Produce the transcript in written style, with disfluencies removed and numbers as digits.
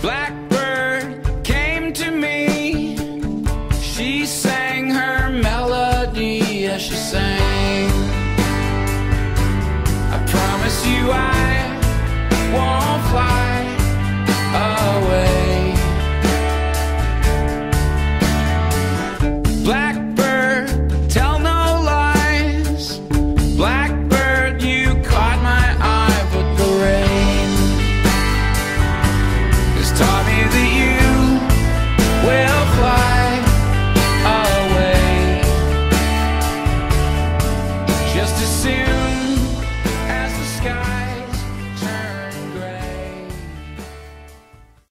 Blackbird came to me. She sang her melody as she sang. I promise you I won't fly.